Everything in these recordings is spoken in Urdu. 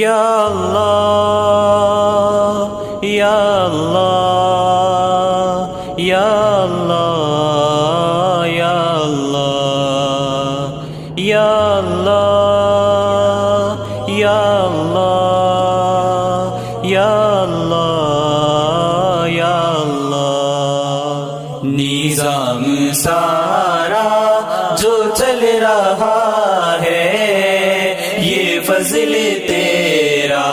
یا اللہ یا اللہ یا اللہ یا اللہ یا اللہ یا اللہ یا اللہ یا اللہ نظام سارا جو چل رہا ہے یہ فضل تیرا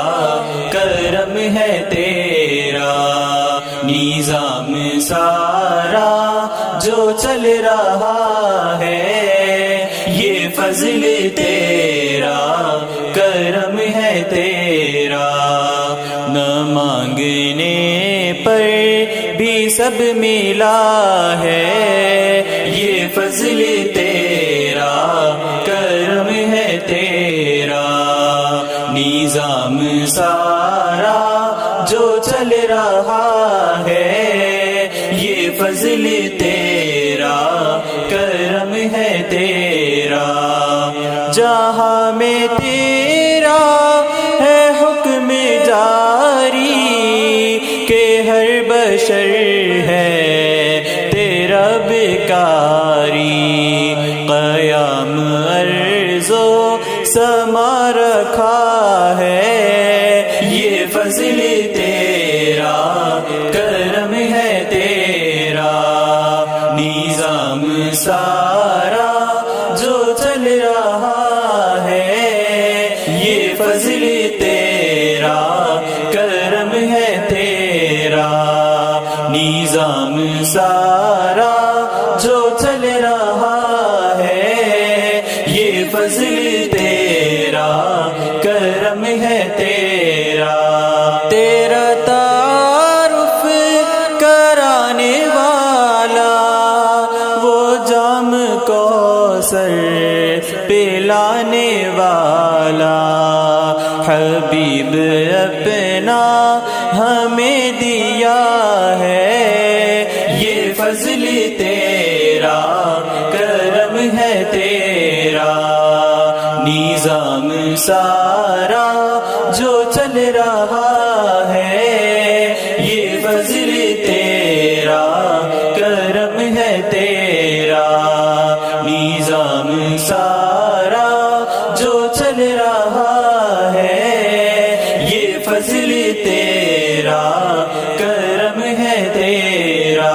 کرم ہے تیرا نظام سارا جو چل رہا ہے یہ فضل تیرا کرم ہے تیرا نہ مانگنے پر بھی سب ملا ہے یہ فضل تیرا کرم ہے تیرا نظام سارا جو چل رہا ہے یہ فضل تیرا کرم ہے تیرا جہاں میں تیرا ہے حکم جاری کہ ہر بشر ہے تیرا بیکاری قیام ارض و سما رکھا ہے یہ فضل تیرا کرم ہے تیرا نظام سارا جو چل رہا ہے یہ فضل تیرا کرم ہے تیرا نظام سارا جو چل رہا ہے یہ فضل تیرا کرم ہے تیرا تیرا تعارف کرانے والا وہ جام کوثر پلانے والا حبیب اپنا ہمیں دیا ہے یہ فضل تیرا کرم ہے تیرا نظام سارا جو چل رہا ہے یہ فضل تیرا کرم ہے تیرا نظام سارا جو چل رہا ہے یہ فضل تیرا کرم ہے تیرا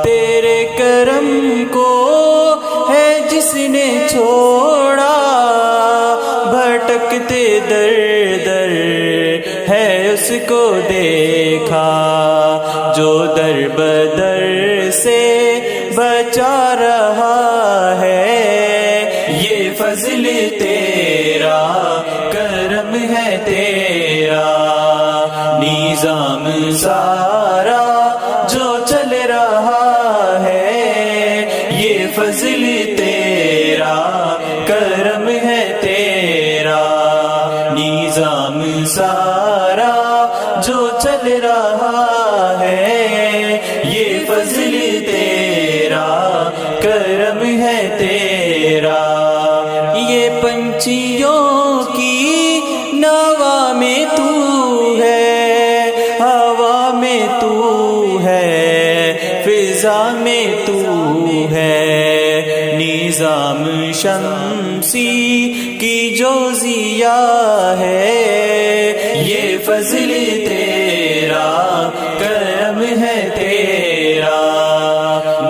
تیرے کرم کو ہے جس نے چھوڑا بھٹکتے در در ہے اس کو دیکھا جو در بدر سے بچا رہا ہے یہ فضل تیرا کرم ہے تیرا نظام سارا جو چل رہا ہے یہ فضل تیرا کرم ہے تیرا نظام سارا جو چل رہا ہے یہ فضل تیرا کرم ہے تیرا یہ پنچھیوں کی نوا میں تو ہے ہوا میں تو ہے فضا میں تو ہے نظام شمسی کی جو ضیاء ہے یہ فضل تیرا کرم ہے تیرا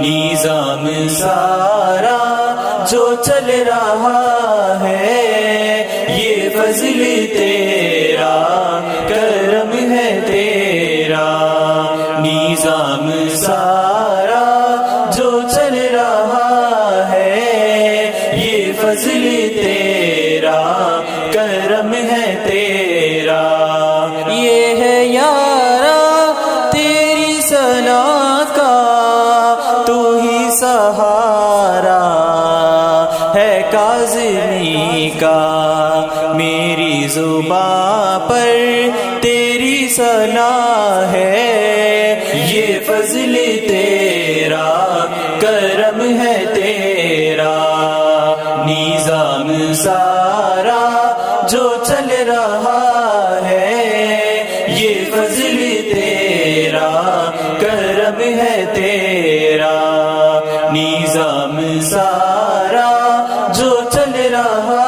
نظام سارا جو چل رہا ہے یہ فضل تیرا کرم ہے تیرا نظام سارا جو چل رہا ہے یہ فضل تیرا کرم ہے تیرا یہ ہے یارا تیری ثنا کا تو ہی سہارا ہے کاظم ہے، یہ فضل تیرا، کرم ہے تیرا، نظام سارا جو چل رہا